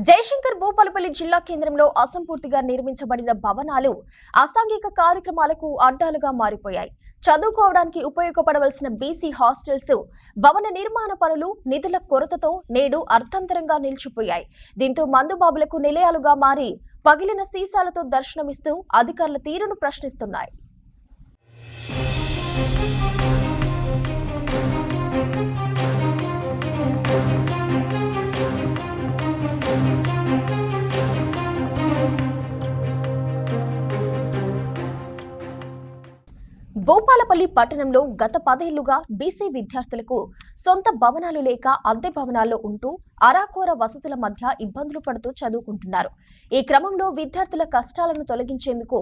జయశంకర్ భూపాలపల్లి జిల్లా కేంద్రంలో అసంపూర్తిగా నిర్మించబడిన భవనాలు అసాంఘిక కార్యక్రమాలకు అడ్డాలుగా మారిపోయాయి. చదువుకోవడానికి ఉపయోగపడవలసిన బీసీ హాస్టల్స్ భవన నిర్మాణ పనులు నిధుల కొరతతో నేడు అర్థంతరంగా నిలిచిపోయాయి. దీంతో మందుబాబులకు నిలయాలుగా మారి పగిలిన సీసాలతో దర్శనమిస్తూ అధికారుల తీరును ప్రశ్నిస్తున్నాయి. భూపాలపల్లి పట్టణంలో గత 10 ఏళ్లుగా బీసీ విద్యార్థులకు సొంత భవనాలు లేక అద్దె భవనాల్లో ఉంటూ అరాకొర వసతుల మధ్య ఇబ్బందులు పడుతూ చదువుకుంటున్నారు. ఈ క్రమంలో విద్యార్థుల కష్టాలను తొలగించేందుకు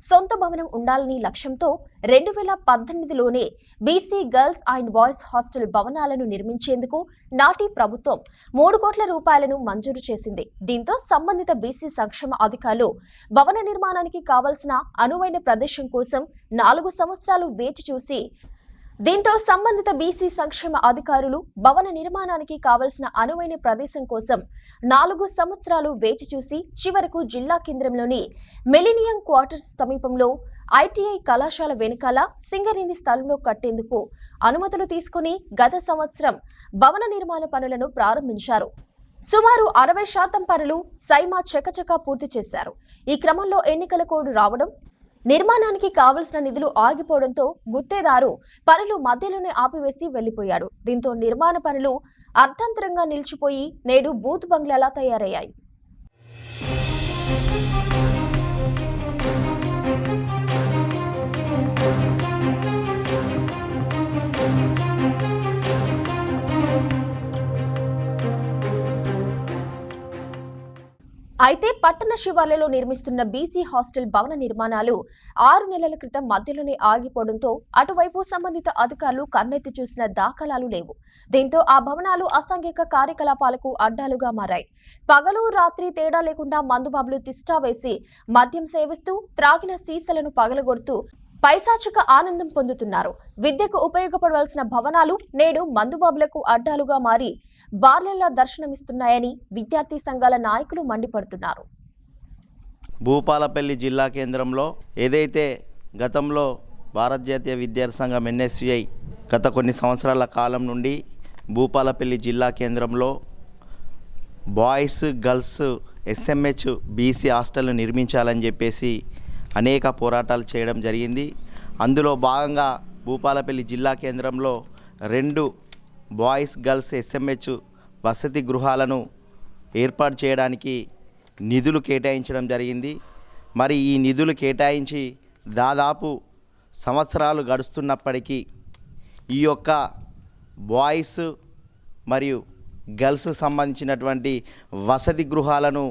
సొంత భవనం ఉండాలని లక్ష్యంతో 2018లోనే BC girls and boys hostel భవనాలను నిర్మించేందుకు నాటి ప్రభుత్వం 3 కోట్ల రూపాయలను మంజూరు చేసింది. దీంతో సంబంధిత బీసీ సంక్షేమ అధికారులు భవన నిర్మాణానికి కావాల్సిన అనువైన ప్రదేశం కోసం 4 సంవత్సరాలు వేచి చూసి దీంతో సంబంధిత బీసీ సంక్షేమ అధికారులు భవన నిర్మాణానికి కావలసిన అనువైన ప్రదేశం కోసం 4 సంవత్సరాలు వేచి చూసి చివరకు జిల్లా కేంద్రంలోని మిలీనియం క్వార్టర్స్ సమీపంలో ఐటీఐ కళాశాల వెనుకాల సింగరేణి స్థలంలో కట్టేందుకు అనుమతులు తీసుకుని గత సంవత్సరం భవన నిర్మాణ పనులను ప్రారంభించారు. సుమారు 60% పనులు సైమా చకచకా పూర్తి చేశారు. ఈ క్రమంలో ఎన్నికల కోడ్ రావడం, నిర్మాణానికి కావలసిన నిధులు ఆగిపోవడంతో గుత్తేదారు పనులు మధ్యలోనే ఆపివేసి వెళ్లిపోయాడు. దీంతో నిర్మాణ పనులు అర్థంతరంగా నిలిచిపోయి నేడు బూత్ బంగ్లాలా తయారయ్యాయి. అయితే పట్టణ శివార్లలో నిర్మిస్తున్న బీసీ హాస్టల్ భవన నిర్మాణాలు 6 నెలల క్రితం మధ్యలోనే ఆగిపోవడంతో అటువైపు సంబంధిత అధికారులు కన్నెత్తి చూసిన దాఖలాలు లేవు. దీంతో ఆ భవనాలు అసాంఘిక కార్యకలాపాలకు అడ్డాలుగా మారాయి. పగలు రాత్రి తేడా లేకుండా మందుబాబులు తిష్టా వేసి మద్యం సేవిస్తూ త్రాగిన సీసాలను పగలగొడుతూ పైశాచిక ఆనందం పొందుతున్నారు. విద్యకు ఉపయోగపడవలసిన భవనాలు నేడు మందుబాబులకు అడ్డాలుగా మారి బార్లెల్లా దర్శనమిస్తున్నాయని విద్యార్థి సంఘాల నాయకులు మండిపడుతున్నారు. భూపాలపల్లి జిల్లా కేంద్రంలో ఏదైతే గతంలో భారత జాతీయ విద్యార్థి సంఘం NSCI గత కొన్ని సంవత్సరాల కాలం నుండి భూపాలపల్లి జిల్లా కేంద్రంలో బాయ్స్ గర్ల్స్ SMH బీసీ హాస్టల్ను నిర్మించాలని చెప్పేసి అనేక పోరాటాలు చేయడం జరిగింది. అందులో భాగంగా భూపాలపల్లి జిల్లా కేంద్రంలో 2 బాయ్స్ గర్ల్స్ SMH వసతి గృహాలను ఏర్పాటు చేయడానికి నిధులు కేటాయించడం జరిగింది. మరి ఈ నిధులు కేటాయించి దాదాపు సంవత్సరాలు గడుస్తున్నప్పటికీ ఈ యొక్క బాయ్స్ మరియు గర్ల్స్ సంబంధించినటువంటి వసతి గృహాలను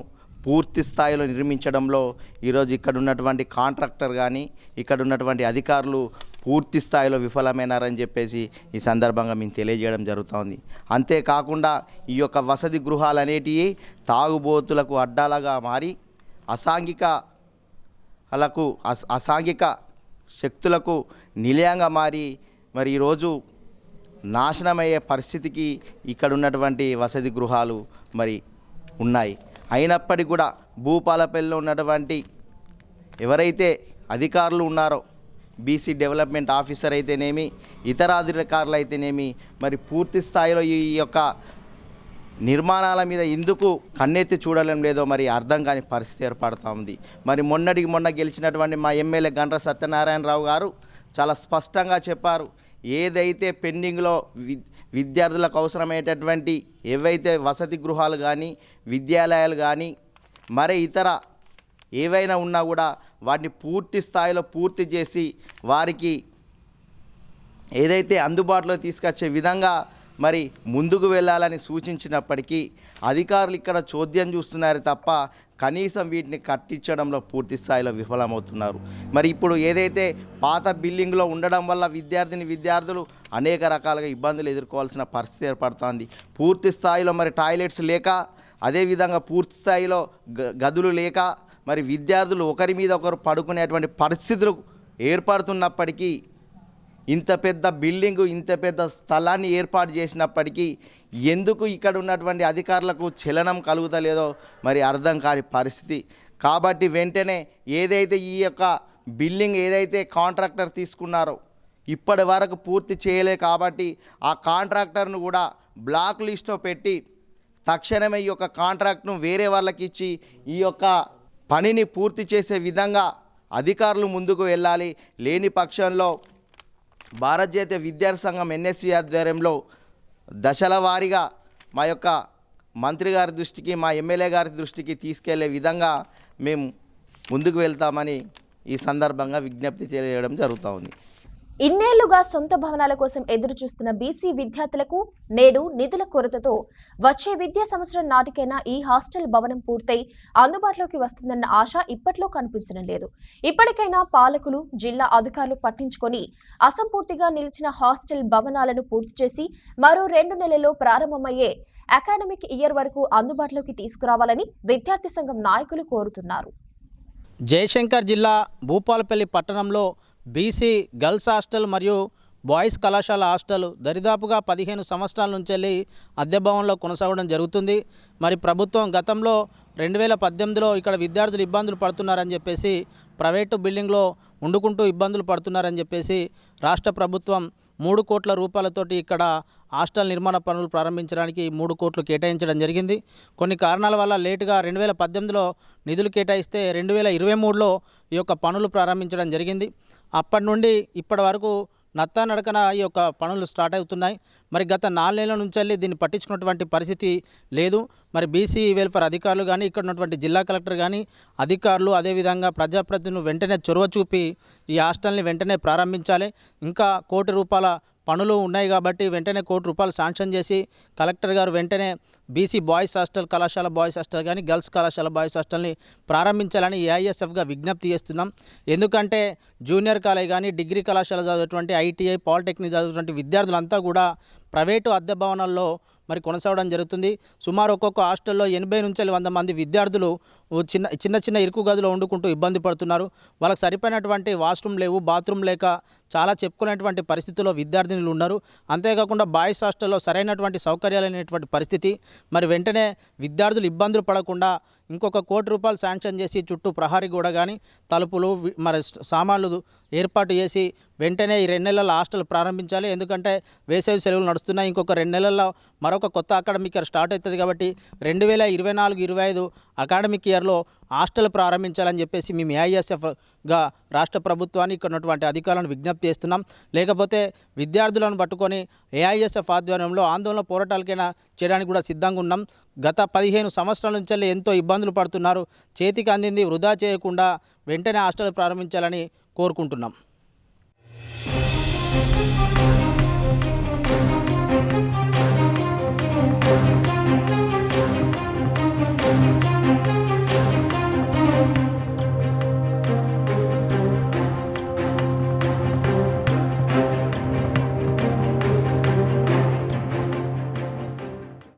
పూర్తి స్థాయిలో నిర్మించడంలో ఈరోజు ఇక్కడ ఉన్నటువంటి కాంట్రాక్టర్ కానీ ఇక్కడ ఉన్నటువంటి అధికారులు పూర్తి స్థాయిలో విఫలమైనారని చెప్పేసి ఈ సందర్భంగా మేము తెలియజేయడం జరుగుతోంది. అంతేకాకుండా ఈ యొక్క వసతి గృహాలు అనేటివి తాగుబోతులకు అడ్డాలుగా మారి అసాంఘిక శక్తులకు నిలయంగా మారి మరి ఈరోజు నాశనమయ్యే పరిస్థితికి ఇక్కడ ఉన్నటువంటి వసతి గృహాలు మరి ఉన్నాయి. అయినప్పటికీ కూడా భూపాలపల్లిలో ఉన్నటువంటి ఎవరైతే అధికారులు ఉన్నారో బీసీ డెవలప్మెంట్ ఆఫీసర్ అయితేనేమి ఇతర అధికారులు అయితేనేమి మరి పూర్తి స్థాయిలో ఈ యొక్క నిర్మాణాల మీద ఎందుకు కన్నెత్తి చూడలేం లేదో మరి అర్థం కాని పరిస్థితి ఏర్పడుతూ ఉంది. మరి మొన్న గెలిచినటువంటి మా ఎమ్మెల్యే గండ్ర సత్యనారాయణరావు గారు చాలా స్పష్టంగా చెప్పారు, ఏదైతే పెండింగ్లో విద్యార్థులకు అవసరమయ్యేటటువంటి ఏవైతే వసతి గృహాలు కానీ విద్యాలయాలు కానీ మరి ఇతర ఏవైనా ఉన్నా కూడా వాటిని పూర్తి స్థాయిలో పూర్తి చేసి వారికి ఏదైతే అందుబాటులో తీసుకొచ్చే విధంగా మరి ముందుకు వెళ్ళాలని సూచించినప్పటికీ అధికారులు ఇక్కడ చోద్యం చూస్తున్నారు తప్ప కనీసం వీటిని కట్టించడంలో పూర్తి స్థాయిలో విఫలమవుతున్నారు. మరి ఇప్పుడు ఏదైతే పాత బిల్డింగ్లో ఉండడం వల్ల విద్యార్థులు అనేక రకాలుగా ఇబ్బందులు ఎదుర్కోవాల్సిన పరిస్థితి ఏర్పడుతుంది. పూర్తి స్థాయిలో మరి టాయిలెట్స్ లేక, అదేవిధంగా పూర్తి స్థాయిలో గదులు లేక మరి విద్యార్థులు ఒకరి మీద ఒకరు పడుకునేటువంటి పరిస్థితులు ఏర్పడుతున్నప్పటికీ ఇంత పెద్ద బిల్డింగు ఇంత పెద్ద స్థలాన్ని ఏర్పాటు చేసినప్పటికీ ఎందుకు ఇక్కడ ఉన్నటువంటి అధికారులకు చలనం కలుగుతలేదో మరి అర్థం కాని పరిస్థితి. కాబట్టి వెంటనే ఏదైతే ఈ యొక్క బిల్డింగ్ ఏదైతే కాంట్రాక్టర్ తీసుకున్నారో ఇప్పటి వరకు పూర్తి చేయలే కాబట్టి ఆ కాంట్రాక్టర్ను కూడా బ్లాక్ లిస్ట్లో పెట్టి తక్షణమే ఈ యొక్క కాంట్రాక్ట్ను వేరే వాళ్ళకి ఇచ్చి ఈ యొక్క పనిని పూర్తి చేసే విధంగా అధికారులు ముందుకు వెళ్ళాలి. లేని పక్షంలో భారత జాతీయ విద్యార్థి సంఘం ఎన్ఎస్సి ఆధ్వర్యంలో దశల వారీగా మా యొక్క మంత్రి గారి దృష్టికి మా ఎమ్మెల్యే గారి దృష్టికి తీసుకెళ్లే విధంగా మేము ముందుకు వెళ్తామని ఈ సందర్భంగా విజ్ఞప్తి తెలియజేయడం జరుగుతూ ఉంది. ఇన్నేళ్లుగా సొంత భవనాల కోసం ఎదురు చూస్తున్న బీసీ విద్యార్థులకు నేడు నిధుల కొరతతో వచ్చే విద్యా సంవత్సరం నాటికైనా ఈ హాస్టల్ భవనం పూర్తయి అందుబాటులోకి వస్తుందన్న ఆశ ఇప్పట్లో కనిపించడం లేదు. ఇప్పటికైనా పాలకులు, జిల్లా అధికారులు పట్టించుకొని అసంపూర్తిగా నిలిచిన హాస్టల్ భవనాలను పూర్తి చేసి మరో 2 నెలల్లో ప్రారంభమయ్యే అకాడమిక్ ఇయర్ వరకు అందుబాటులోకి తీసుకురావాలని విద్యార్థి సంఘం నాయకులు కోరుతున్నారు. జయశంకర్ జిల్లా భూపాలపల్లి పట్టణంలో బీసీ గర్ల్స్ హాస్టల్ మరియు బాయ్స్ కళాశాల హాస్టల్ దరిదాపుగా 15 సంవత్సరాల నుంచి వెళ్ళి అద్దె భవనంలో కొనసాగడం జరుగుతుంది. మరి ప్రభుత్వం గతంలో 2018లో ఇక్కడ విద్యార్థులు ఇబ్బందులు పడుతున్నారని చెప్పేసి ప్రైవేటు బిల్డింగ్లో వండుకుంటూ ఇబ్బందులు పడుతున్నారని చెప్పేసి రాష్ట్ర ప్రభుత్వం 3 కోట్ల రూపాయలతోటి ఇక్కడ హాస్టల్ నిర్మాణ పనులు ప్రారంభించడానికి 3 కోట్లు కేటాయించడం జరిగింది. కొన్ని కారణాల వల్ల లేటుగా 2018లో నిధులు కేటాయిస్తే 2023లో ఈ యొక్క పనులు ప్రారంభించడం జరిగింది. అప్పటి నుండి ఇప్పటి వరకు నత్తా నడకన ఈ యొక్క పనులు స్టార్ట్ అవుతున్నాయి. మరి గత 4 నెలల నుంచి వెళ్ళి దీన్ని పట్టించుకున్నటువంటి పరిస్థితి లేదు. మరి బీసీ వెల్ఫేర్ అధికారులు కానీ ఇక్కడ ఉన్నటువంటి జిల్లా కలెక్టర్ కానీ అధికారులు అదేవిధంగా ప్రజాప్రతినిధులు వెంటనే చొరవ చూపి ఈ హాస్టల్ని వెంటనే ప్రారంభించాలి. ఇంకా ₹1 కోటి పనులు ఉన్నాయి కాబట్టి వెంటనే ₹1 కోటి శాంక్షన్ చేసి కలెక్టర్ గారు వెంటనే బీసీ బాయ్స్ హాస్టల్ కళాశాల బాయ్స్ హాస్టల్ కానీ గర్ల్స్ కళాశాల బాయ్స్ హాస్టల్ని ప్రారంభించాలని ఏఐఎస్ఎఫ్గా విజ్ఞప్తి చేస్తున్నాం. ఎందుకంటే జూనియర్ కాలేజ్ కానీ డిగ్రీ కళాశాల చదివేటువంటి ఐటీఐ పాలిటెక్నిక్ చదివేటువంటి విద్యార్థులంతా కూడా ప్రైవేటు అద్దె భవనాల్లో మరి కొనసాగడం జరుగుతుంది. సుమారు ఒక్కొక్క హాస్టల్లో 80 నుంచి 100 మంది విద్యార్థులు చిన్న ఇరుకు గదిలో వండుకుంటూ ఇబ్బంది పడుతున్నారు. వాళ్ళకి సరిపోయినటువంటి వాష్రూమ్ లేవు, బాత్రూమ్ లేక చాలా చెప్పుకునేటువంటి పరిస్థితుల్లో విద్యార్థినులు ఉన్నారు. అంతేకాకుండా బాయ్స్ హాస్టల్లో సరైనటువంటి సౌకర్యాలు అనేటువంటి పరిస్థితి. మరి వెంటనే విద్యార్థులు ఇబ్బందులు పడకుండా ఇంకొక ₹1 కోటి శాంక్షన్ చేసి చుట్టూ ప్రహరీ గోడ కానీ తలుపులు మరి సామాన్లు ఏర్పాటు చేసి వెంటనే ఈ 2 నెలల హాస్టల్ ప్రారంభించాలి. ఎందుకంటే వేసవి సెలవులు నడుస్తున్నాయి. ఇంకొక 2 నెలల్లో మరొక కొత్త అకాడమిక్ ఇయర్ స్టార్ట్ అవుతుంది కాబట్టి 2024-25 అకాడమిక్ ఇయర్లో హాస్టల్ ప్రారంభించాలని చెప్పేసి మేము ఏఐఎస్ఎఫ్గా రాష్ట్ర ప్రభుత్వాన్ని ఇక్కడ ఉన్నటువంటి అధికారులను విజ్ఞప్తి చేస్తున్నాం. లేకపోతే విద్యార్థులను పట్టుకొని ఏఐఎస్ఎఫ్ ఆధ్వర్యంలో ఆందోళన పోరాటాలకైనా చేయడానికి కూడా సిద్ధంగా ఉన్నాం. గత 15 సంవత్సరాల నుంచి ఎంతో ఇబ్బందులు పడుతున్నారు. చేతికి అందింది వృధా చేయకుండా వెంటనే హాస్టల్ ప్రారంభించాలని కోరుకుంటున్నాం.